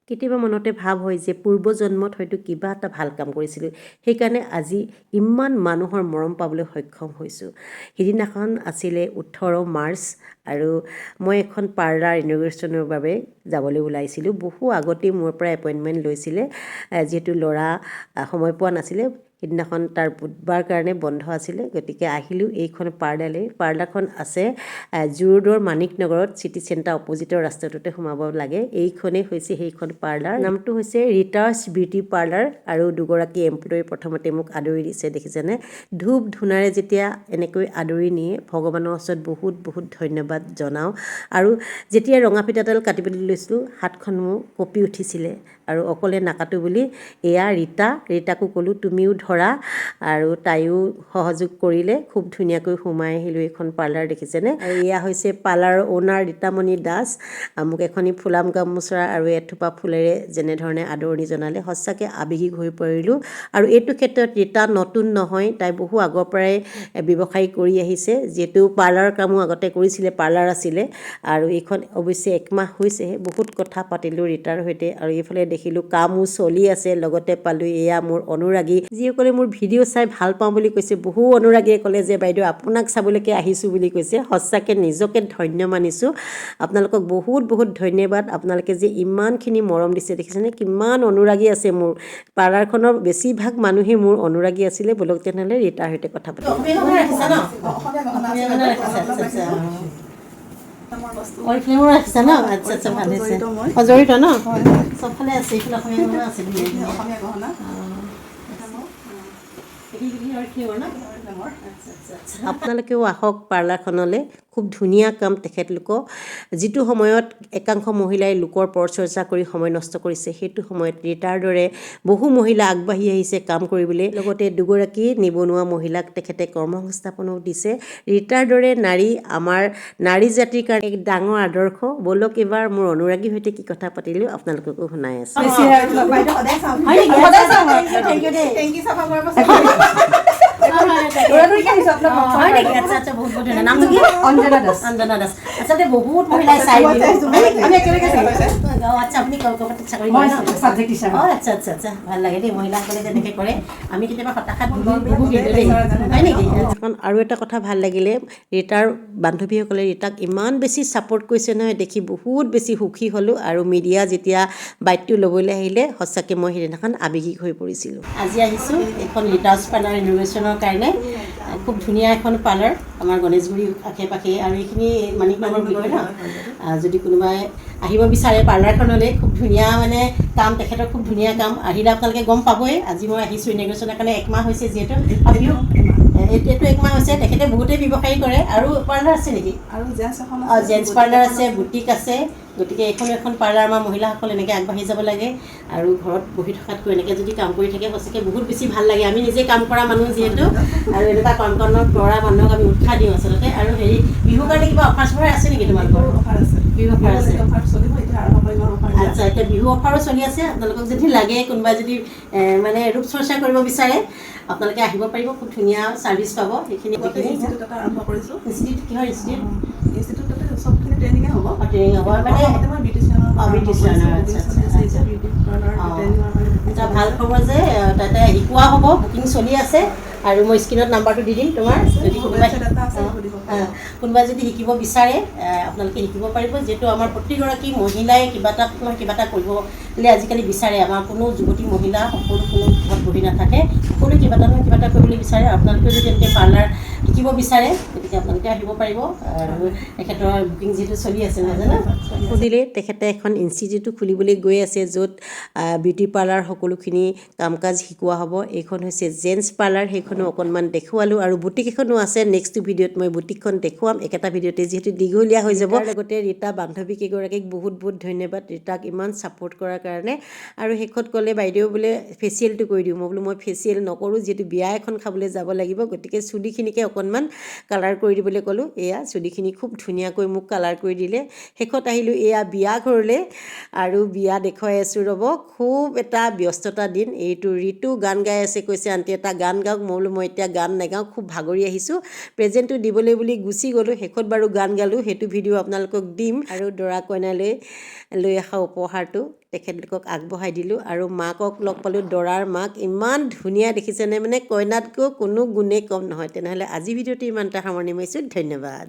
কেতিয়াবা মনতে ভাৱ হয় যে পূৰ্বজন্মত হয়তো কিবা এটা ভাল কাম কৰিছিলোঁ, সেইকাৰণে আজি ইমান মানুহৰ মৰম পাবলৈ সক্ষম হৈছোঁ। সিদিনাখন আছিলে 18 মাৰ্চ আৰু মই এখন পাৰ্লাৰ ইনগ্ৰেশ্যনৰ বাবে যাবলৈ ওলাইছিলোঁ। বহু আগতেই মোৰ পৰা এপইণ্টমেণ্ট লৈছিলে, যিহেতু ল'ৰা সময় পোৱা নাছিলে। সিদিনাখন তাৰ বুধবাৰ কাৰণে বন্ধ আছিলে, গতিকে আহিলোঁ এইখন পাৰ্লাৰলৈ। পাৰ্লাৰখন আছে জু ৰোডৰ মানিক নগৰত, চিটি চেণ্টাৰ অপজিটৰ ৰাস্তাটোতে সোমাব লাগে। এইখনেই হৈছে সেইখন পাৰ্লাৰ। নামটো হৈছে ৰিটাৰ্ছ বিউটি পাৰ্লাৰ আৰু দুগৰাকী এমপ্লয়ী প্ৰথমতে মোক আদৰি দিছে, দেখিছেনে? ধূপ ধূনাৰে যেতিয়া এনেকৈ আদৰি নিয়ে, ভগৱানৰ ওচৰত বহুত বহুত ধন্যবাদ জনাওঁ। আৰু যেতিয়া ৰঙা ফিটাডাল কাটিবলৈ লৈছিলোঁ, হাতখন মোৰ কঁপি উঠিছিলে আৰু অকলে নাকাটো বুলি এয়া ৰীতাকো ক'লোঁ তুমিও ধৰা, আৰু তাইও সহযোগ কৰিলে। খুব ধুনীয়াকৈ সোমাই আহিলোঁ এইখন পাৰ্লাৰ, দেখিছেনে? আৰু এয়া হৈছে পাৰ্লাৰৰ অ'নাৰ ৰীতামণি দাস। মোক এখনি ফুলাম গামোচা আৰু এথোপা ফুলেৰে যেনেধৰণে আদৰণি জনালে, সঁচাকৈ আৱেগিক হৈ পৰিলোঁ। আৰু এইটো ক্ষেত্ৰত ৰীতা নতুন নহয়, তাই বহু আগৰ পৰাই ব্যৱসায় কৰি আহিছে। যিহেতু পাৰ্লাৰৰ কামো আগতে কৰিছিলে, পাৰ্লাৰ আছিলে। আৰু এইখন অৱশ্যে 1 মাহ হৈছেহে। বহুত কথা পাতিলোঁ ৰীতাৰ সৈতে আৰু এইফালে দেখিলোঁ কামো চলি আছে। লগতে পালোঁ এয়া মোৰ অনুৰাগী, যিসকলে মোৰ ভিডিঅ' চাই ভাল পাওঁ বুলি কৈছে। বহু অনুৰাগীয়ে ক'লে যে বাইদেউ আপোনাক চাবলৈকে আহিছোঁ বুলি কৈছে। সঁচাকৈ নিজকে ধন্য মানিছোঁ। আপোনালোকক বহুত বহুত ধন্যবাদ। আপোনালোকে যে ইমানখিনি মৰম দিছে, দেখিছেনে? কিমান অনুৰাগী আছে মোৰ পাৰ্লাৰখনৰ। বেছিভাগ মানুহেই মোৰ অনুৰাগী আছিলে। বলক তেনেহ'লে ৰীতাৰ সৈতে কথা পাতিম। জড়িত ন? চবফালে আছে, এইফালে অসমীয়া গহনা আছে। আপোনালোকেও আহক পাৰ্লাৰখনলৈ। খুব ধুনীয়া কাম তেখেতলোকক। যিটো সময়ত একাংশ মহিলাই লোকৰ পৰচৰ্চা কৰি সময় নষ্ট কৰিছে, সেইটো সময়ত ৰীতাৰ দৰে বহু মহিলা আগবাঢ়ি আহিছে কাম কৰিবলৈ। লগতে দুগৰাকী নিবনুৱা মহিলাক তেখেতে কৰ্মসংস্থাপনো দিছে। ৰীতাৰ দৰে নাৰী আমাৰ নাৰী জাতিৰ কাৰণে এক ডাঙৰ আদৰ্শ। বলক এইবাৰ মোৰ অনুৰাগীৰ সৈতে কি কথা পাতিলোঁ আপোনালোককো শুনাই আছোঁ। অঞ্জনা দাস। আচলতে বহুত মহিলাই চাই আপুনি কলকাতাত চাকৰি কৰে ন? আচ্ছা, ভাল লাগে দেই মহিলাসকলে যেনেকৈ কৰে। আমি কেতিয়াবা হতাশাত হয় নেকি? আৰু এটা কথা ভাল লাগিলে, ৰীতাৰ বান্ধৱীসকলে ৰীতাক ইমান বেছি ছাপোৰ্ট কৰিছে নহয়, দেখি বহুত বেছি সুখী হ'লোঁ। আৰু মিডিয়া যেতিয়া বাইকটো ল'বলৈ আহিলে, সঁচাকৈ মই সেইদিনাখন আৱেগিক হৈ পৰিছিলোঁ। আজি আহিছোঁ এইখন ৰিটাৰ্ছ পাৰ্লাৰ ইনগ্ৰেশ্যনৰ কাৰণে। খুব ধুনীয়া এখন পাৰ্লাৰ আমাৰ গণেশগুৰিৰ আশে পাশে, আৰু এইখিনি মানিক নগৰ বুলি কয় ন? যদি কোনোবাই আহিব বিচাৰে পাৰ্লাৰখনলৈ, খুব ধুনীয়া মানে কাম, তেখেতৰ খুব ধুনীয়া কাম। আহিলে আপোনালোকে গম পাবই। আজি মই আহিছোঁ ইনগ্ৰেশ্যনৰ কাৰণে। 1 মাহ হৈছে যিহেতু, এইটো 1 মাহ হৈছে। তেখেতে বহুতেই ব্যৱসায়ী কৰে। আৰু পাৰ্লাৰ আছে নেকি? আৰু জেণ্টছ পাৰ্লাৰ আছে, বুটিক আছে। গতিকে এখন পাৰ্লাৰ আমাৰ মহিলাসকল এনেকৈ আগবাঢ়ি যাব লাগে। আৰু ঘৰত বহি থকাতকৈ এনেকৈ যদি কাম কৰি থাকে, সঁচাকৈ বহুত বেছি ভাল লাগে। আমি নিজে কাম কৰা মানুহ যিহেতু, আৰু এনেকুৱা কৰ্মত কৰা মানুহক আমি উৎসাহ দিওঁ আচলতে। আৰু বিহুৰ কাৰণে কিবা অফাৰ চফাৰ আছে নেকি তোমালোকৰ? বিহু অফাৰ আছে। আচ্ছা, এতিয়া বিহু অফাৰো চলি আছে। আপোনালোকক যদি লাগে, কোনোবাই যদি মানে ৰূপচৰ্চা কৰিব বিচাৰে, আপোনালোকে আহিব পাৰিব। খুব ধুনীয়া ছাৰ্ভিচ পাব। সেইখিনি ইনষ্টিটিউট এটা আৰম্ভ কৰিছোঁ। ইনষ্টিটিউট কিহৰ ইনষ্টিটিউট? ইনষ্টিটিউটতে চবখিনি ট্ৰেইনিঙে হ'ব। ট্ৰেইনিং হ'ব মানে এটা ভাল খবৰ যে তাতে শিকোৱা হ'ব, বুকিং চলি আছে। আৰু মই স্ক্ৰীণত নাম্বাৰটো দি দিম তোমাৰ। যদি কোনোবাই যদি শিকিব বিচাৰে, আপোনালোকে শিকিব পাৰিব। যিহেতু আমাৰ প্ৰতিগৰাকী মহিলাই কিবা এটা কৰিবলৈ আজিকালি বিচাৰে। আমাৰ কোনো যুৱতী মহিলা সকলো কোনো ঘৰত বহি নাথাকে, সকলো কিবা এটা কৰিবলৈ বিচাৰে। আপোনালোকে যদি এনেকৈ পাৰ্লাৰ শিকিব বিচাৰে, গতিকে আপোনালোকে আহিব পাৰিব। আৰু তেখেতৰ বুকিং যিহেতু চলি আছে, নাজানো সুধিলে তেখেতে এখন ইনষ্টিটিউটো খুলিবলৈ গৈ আছে, য'ত বিউটি পাৰ্লাৰ সকলোখিনি কাম কাজ শিকোৱা হ'ব। এইখন হৈছে জেণ্টছ পাৰ্লাৰ, সেইখনো অকণমান দেখুৱালোঁ। আৰু বুটিক এখনো আছে। নেক্সট ভিডিঅ'ত মই বুটিকখন দেখুৱাম, একেটা ভিডিঅ'তে, যিহেতু দীঘলীয়া হৈ যাব। লগতে ৰীতা বান্ধৱী কেইগৰাকীক বহুত বহুত ধন্যবাদ, ৰীতাক ইমান ছাপোৰ্ট কৰাৰ কাৰণে। আৰু শেষত ক'লে বাইদেউ বোলে ফেচিয়েলটো কৰি দিওঁ। মই বোলো মই ফেচিয়েল নকৰোঁ, যিহেতু বিয়া এখন খাবলৈ যাব লাগিব। গতিকে চুলিখিনিকে অকণমান কালাৰ কৰি দিবলৈ ক'লোঁ। এয়া চুলিখিনি খুব ধুনীয়াকৈ মোক কালাৰ কৰি দিলে। শেষত আহিলোঁ এয়া বিয়া ঘৰলৈ, আৰু বিয়া দেখুৱাই আছোঁ ৰ'ব। খুব এটা ব্যস্ততা দিন। এইটো ঋতু গান গাই আছে, কৈছে আণ্টি এটা গান গাওক। মই বোলো মই এতিয়া গান নাগাওঁ, খুব ভাগৰি আহিছোঁ। প্ৰেজেণ্টটো দিবলৈ বুলি গুচি গ'লোঁ। শেষত বাৰু গান গালোঁ, সেইটো ভিডিঅ' আপোনালোকক দিম। আৰু দৰা কইনালৈ লৈ অহা উপহাৰটো তেখেতলোকক আগবঢ়াই দিলোঁ আৰু মাকক লগ পালোঁ দৰাৰ মাক ইমান ধুনীয়া দেখিছেনে মানে কইনাতকৈও কোনো গুণেই কম নহয় তেনেহ'লে আজি ভিডিঅ'টো ইমানটা সামৰণি মাৰিছোঁ ধন্যবাদ